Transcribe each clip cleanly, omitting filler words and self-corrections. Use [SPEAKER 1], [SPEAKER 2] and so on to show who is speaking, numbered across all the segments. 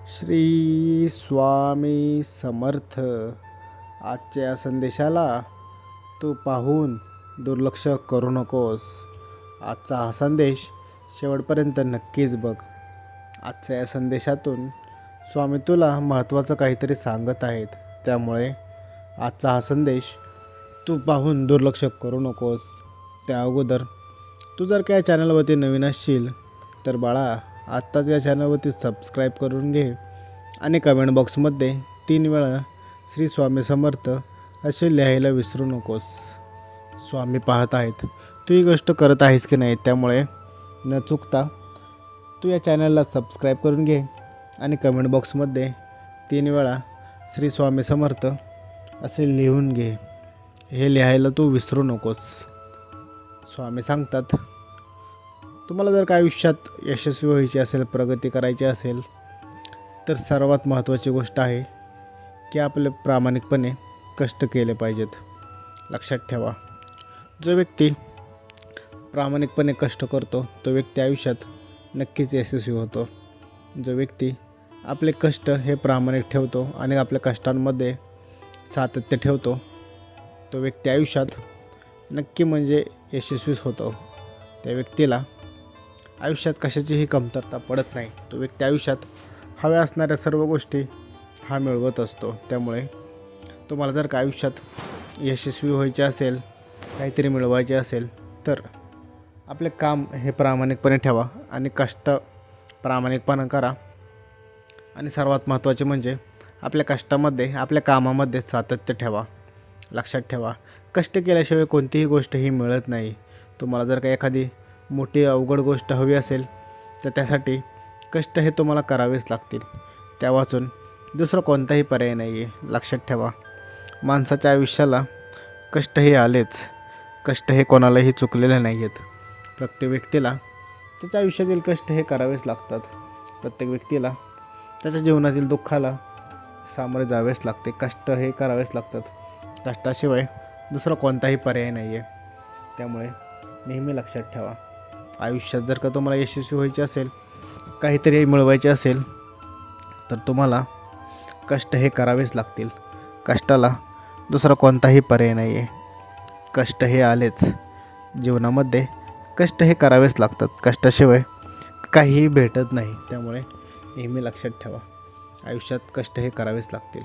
[SPEAKER 1] श्री स्वामी समर्थ. आजच्या या संदेशाला तू पाहून दुर्लक्ष करू नकोस. आजचा हा संदेश शेवटपर्यंत नक्कीच बघ. आजच्या या संदेशातून स्वामी तुला महत्त्वाचं काहीतरी सांगत आहेत. त्यामुळे आजचा हा संदेश तू पाहून दुर्लक्ष करू नकोस. त्या अगोदर तू जर का या चॅनलवरती नवीन असशील तर बाळा आत्ताच या चॅनलवरती सबस्क्राईब करून घे आणि कमेंट बॉक्समध्ये 3 वेळा श्री स्वामी समर्थ असे लिहायला विसरू नकोस. स्वामी पाहत आहेत तू ही गोष्ट करत आहेस की नाही. त्यामुळे न चुकता तू या चॅनलला सबस्क्राईब करून घे आणि कमेंट बॉक्समध्ये 3 वेळा श्री स्वामी समर्थ असे लिहून घे. हे लिहायला तू विसरू नकोस. स्वामी सांगतात तुम्हाला जर का आयुष्यात यशस्वी व्हायचे असेल, प्रगती करायची असेल तर सर्वात महत्त्वाची गोष्ट आहे की आपले प्रामाणिकपणे कष्ट केले पाहिजेत. लक्षात ठेवा, जो व्यक्ती प्रामाणिकपणे कष्ट करतो तो व्यक्ती आयुष्यात नक्कीच यशस्वी होतो. जो व्यक्ती आपले कष्ट हे प्रामाणिक ठेवतो आणि आपल्या कष्टांमध्ये सातत्य ठेवतो तो व्यक्ती आयुष्यात नक्की म्हणजे यशस्वीच होतो. त्या व्यक्तीला आयुष्यात कशाचीही कमतरता पडत नाही. तो व्यक्ती आयुष्यात हव्या असणाऱ्या सर्व गोष्टी हा मिळवत असतो. त्यामुळे तुम्हाला जर का आयुष्यात यशस्वी व्हायचे असेल, काहीतरी मिळवायचे असेल तर आपले काम हे प्रामाणिकपणे ठेवा आणि कष्ट प्रामाणिकपणे करा. आणि सर्वात महत्त्वाचे म्हणजे आपल्या कष्टामध्ये, आपल्या कामामध्ये सातत्य ठेवा. लक्षात ठेवा, कष्ट केल्याशिवाय कोणतीही गोष्ट ही मिळत नाही. तुम्हाला जर का एखादी मोठी अवघड गोष्ट हवी असेल तर त्यासाठी कष्ट हे तुम्हाला करावेच लागतील. त्या वाचून दुसरा कोणताही पर्याय नाही आहे. लक्षात ठेवा, माणसाच्या आयुष्याला कष्ट हे आलेच. कष्ट हे कोणालाही चुकलेले नाही आहेत. प्रत्येक व्यक्तीला त्याच्या आयुष्यातील कष्ट हे करावेच लागतात. प्रत्येक व्यक्तीला त्याच्या जीवनातील दुःखाला सामोरे जावेच लागते. कष्ट हे करावेच लागतात. कष्टाशिवाय दुसरा कोणताही पर्याय नाही आहे. त्यामुळे नेहमी लक्षात ठेवा, आयुष्यात जर का तुम्हाला यशस्वी व्हायचे असेल, काहीतरी मिळवायचे असेल तर तुम्हाला कष्ट हे करावेच लागतील. कष्टाला दुसरा कोणताही पर्याय नाही आहे. कष्ट हे आलेच. जीवनामध्ये कष्ट हे करावेच लागतात. कष्टाशिवाय काहीही भेटत नाही. त्यामुळे नेहमी लक्षात ठेवा, आयुष्यात कष्ट हे करावेच लागतील.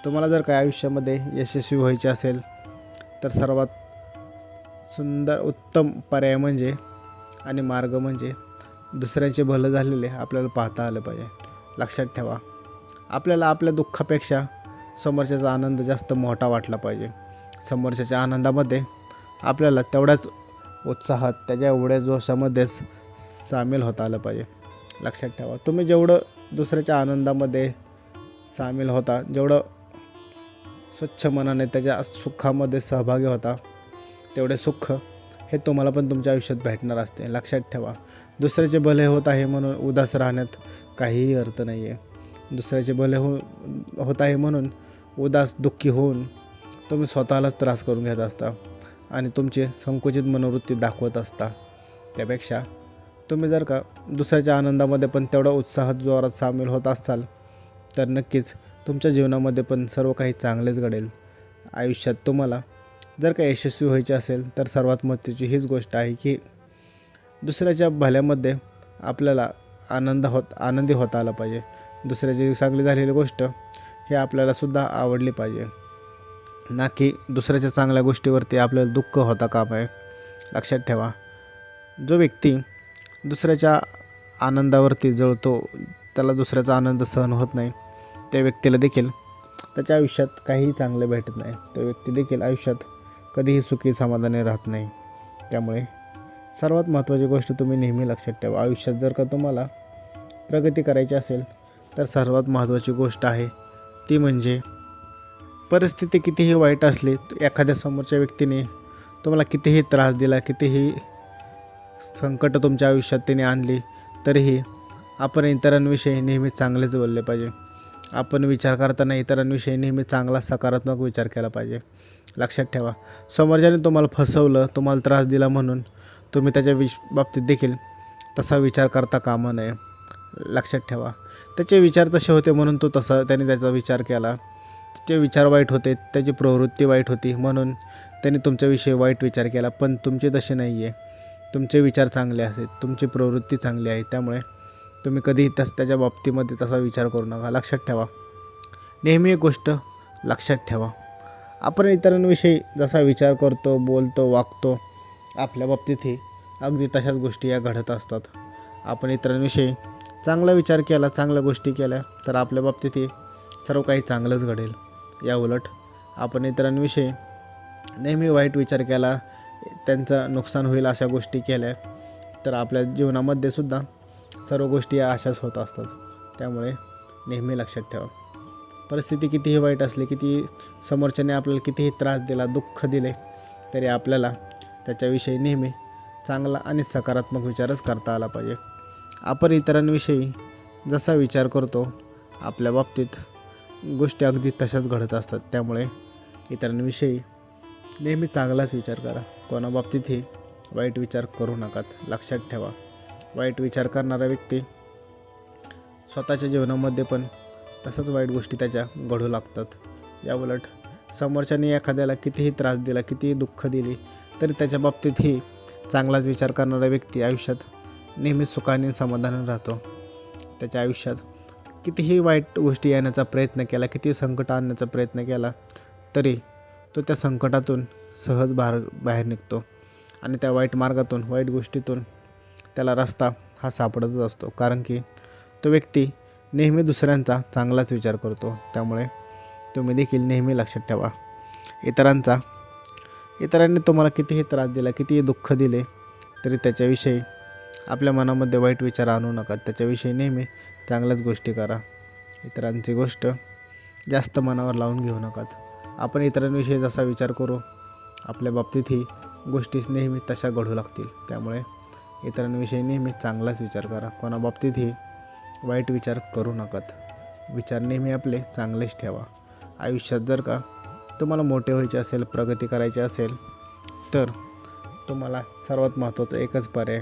[SPEAKER 1] तुम्हाला जर काय आयुष्यामध्ये यशस्वी व्हायचे असेल तर सर्वात सुंदर उत्तम पर्याय म्हणजे आणि मार्ग म्हणजे दुसऱ्यांचे भलं झालेले आपल्याला पाहता आलं पाहिजे. लक्षात ठेवा, आपल्याला आपल्या दुःखापेक्षा समोरच्याचा आनंद जास्त मोठा वाटला पाहिजे. समोरच्याच्या आनंदामध्ये आपल्याला तेवढ्याच उत्साहात, त्याच्या एवढ्या जोशामध्येच सामील होता आलं पाहिजे. लक्षात ठेवा, तुम्ही जेवढं दुसऱ्याच्या आनंदामध्ये सामील होता, जेवढं स्वच्छ मनाने त्याच्या सुखामध्ये सहभागी होता, तेवढे सुख हे तुम्हाला पण तुमच्या आयुष्यात भेटणार असते. लक्षात ठेवा, दुसऱ्याचे भले होत आहे म्हणून उदास राहण्यात काहीही अर्थ नाही आहे. दुसऱ्याचे भले होत आहे म्हणून उदास, दुःखी होऊन तुम्ही स्वतःलाच त्रास करून घेत असता आणि तुमची संकुचित मनोवृत्ती दाखवत असता. त्यापेक्षा तुम्ही जर का दुसऱ्याच्या आनंदामध्ये पण तेवढा उत्साहात जोरात सामील होत असाल तर नक्कीच तुमच्या जीवनामध्ये पण सर्व काही चांगलेच घडेल. आयुष्यात तुम्हाला जर का यशस्वी व्हायचे असेल तर सर्वात महत्त्वाची हीच गोष्ट आहे की दुसऱ्याच्या भल्यामध्ये आपल्याला आनंदी होता आला पाहिजे. दुसऱ्याची चांगली झालेली गोष्ट हे आपल्यालासुद्धा आवडली पाहिजे, ना की दुसऱ्याच्या चांगल्या गोष्टीवरती आपल्याला दुःख होता कामा आहे. लक्षात ठेवा, जो व्यक्ती दुसऱ्याच्या आनंदावरती जळतो, त्याला दुसऱ्याचा आनंद सहन होत नाही, त्या व्यक्तीला देखील त्याच्या आयुष्यात काहीही चांगले भेटत नाही. तो व्यक्ती देखील आयुष्यात कधीही सुखी समाधानी राहत नाही. त्यामुळे सर्वात महत्त्वाची गोष्ट तुम्ही नेहमी लक्षात ठेवा, आयुष्यात जर का तुम्हाला प्रगती करायची असेल तर सर्वात महत्त्वाची गोष्ट आहे ती म्हणजे परिस्थिती कितीही वाईट असली, एखाद्या समोरच्या व्यक्तीने तुम्हाला कितीही त्रास दिला, कितीही संकट तुमच्या आयुष्यात त्याने आणली, तरीही आपण इतरांविषयी नेहमी चांगलेच बोलले पाहिजे. आपण विचार करताना इतरांविषयी नेहमी चांगला सकारात्मक विचार केला पाहिजे. लक्षात ठेवा, समोरच्याने तुम्हाला फसवलं, तुम्हाला त्रास दिला म्हणून तुम्ही त्याच्या बाबतीत देखील तसा विचार करता कामा नये. लक्षात ठेवा, त्याचे विचार तसे होते म्हणून तो तसा त्याने त्याचा विचार केला. त्याचे विचार वाईट होते, त्याची प्रवृत्ती वाईट होती म्हणून त्यांनी तुमच्याविषयी वाईट विचार केला. पण तुमचे तसे नाही आहे. तुमचे विचार चांगले आहेत, तुमची प्रवृत्ती चांगली आहे. त्यामुळे तुम्ही कधीही त्याच्या बाबतीमध्ये तसा विचार करू नका. लक्षात ठेवा, नेहमी एक गोष्ट लक्षात ठेवा, आपण इतरांविषयी जसा विचार करतो, बोलतो, वागतो, आपल्या बाबतीतही अगदी तशाच गोष्टी या घडत असतात. आपण इतरांविषयी चांगला विचार केला, चांगल्या गोष्टी केल्या तर आपल्या बाबतीतही सर्व काही चांगलंच घडेल. या उलट आपण इतरांविषयी नेहमी वाईट विचार केला, त्यांचं नुकसान होईल अशा गोष्टी केल्या तर आपल्या जीवनामध्ये सुद्धा सर्व गोष्टी या अशाच होत असतात. त्यामुळे नेहमी लक्षात ठेवा, परिस्थिती कितीही वाईट असली, किती समोरच्याने आपल्याला कितीही त्रास दिला, दुःख दिले, तरी आपल्याला त्याच्याविषयी नेहमी चांगला आणि सकारात्मक विचारच करता आला पाहिजे. आपण इतरांविषयी जसा विचार करतो आपल्या बाबतीत गोष्टी अगदी तशाच घडत असतात. त्यामुळे इतरांविषयी नेहमी चांगलाच विचार करा, कोणाबाबतीतही वाईट विचार करू नका. लक्षात ठेवा, वाईट विचार करणारा व्यक्ती स्वतःच्या जीवनामध्ये पण तसंच वाईट गोष्टी त्याच्या घडू लागतात. या उलट समोरच्याने एखाद्याला कितीही त्रास दिला, कितीही दुःख दिली, तरी त्याच्या बाबतीतही चांगलाच विचार करणारा व्यक्ती आयुष्यात नेहमी सुखाने समाधानी राहतो. त्याच्या आयुष्यात कितीही वाईट गोष्टी येण्याचा प्रयत्न केला, किती संकट आणण्याचा प्रयत्न केला, तरी तो त्या संकटातून सहज बाहेर निघतो आणि त्या वाईट मार्गातून, वाईट गोष्टीतून त्याला रस्ता हा सापडतच असतो. कारण की तो व्यक्ती नेहमी दुसऱ्यांचा चांगलाच विचार करतो. त्यामुळे तुम्ही देखील नेहमी लक्षात ठेवा, इतरांनी तुम्हाला कितीही त्रास दिला, कितीही दुःख दिले, तरी त्याच्याविषयी आपल्या मनामध्ये वाईट विचार आणू नका. त्याच्याविषयी नेहमी चांगल्याच गोष्टी करा. इतरांची गोष्ट जास्त मनावर लावून घेऊ नका. आपण इतरांविषयी जसा विचार करू आपल्या बाबतीतही गोष्टी नेहमी तशा घडू लागतील. त्यामुळे इतरांविषयी नेहमी चांगलाच विचार करा, कोणाबाबतीतही वाईट विचार करू नका. विचार नेहमी आपले चांगलेच ठेवा. आयुष्यात जर का तुम्हाला मोठे व्हायचे असेल, प्रगती करायची असेल, तर तुम्हाला सर्वात महत्त्वाचं एकच पर्याय,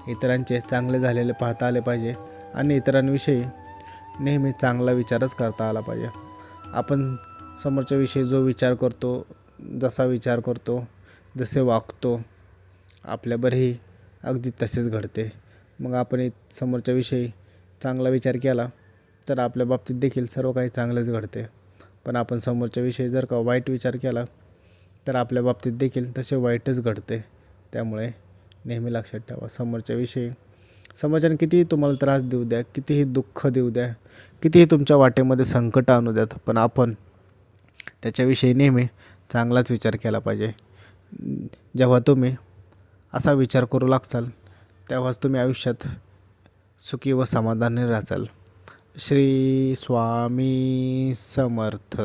[SPEAKER 1] इतरांचे चांगले झालेले पाहता आले पाहिजे आणि इतरांविषयी नेहमी चांगला विचारच करता आला पाहिजे. आपण समोरच्याविषयी जो विचार करतो, जसा विचार करतो, जसे वागतो, आपल्याबरोबरही अगदी तसेच घडते. मग आपण समोरच्याविषयी चांगला विचार केला तर आपल्या बाबतीत देखील सर्व काही चांगलेच घडते. पण आपण समोरच्याविषयी जर का वाईट विचार केला तर आपल्या बाबतीत देखील तसे वाईटच घडते. त्यामुळे नेहमी लक्षात ठेवा, समोरच्याने कितीही तुम्हाला त्रास देऊ द्या, कितीही दुःख देऊ द्या, कितीही तुमच्या वाटेमध्ये संकट आणू द्यात, पण आपण त्याच्याविषयी नेहमी चांगलाच विचार केला पाहिजे. जेव्हा तुम्ही असा विचार करू लागसाल तेव्हाच तुम्ही आयुष्यात सुखी व समाधानी राहाल. श्री स्वामी समर्थ.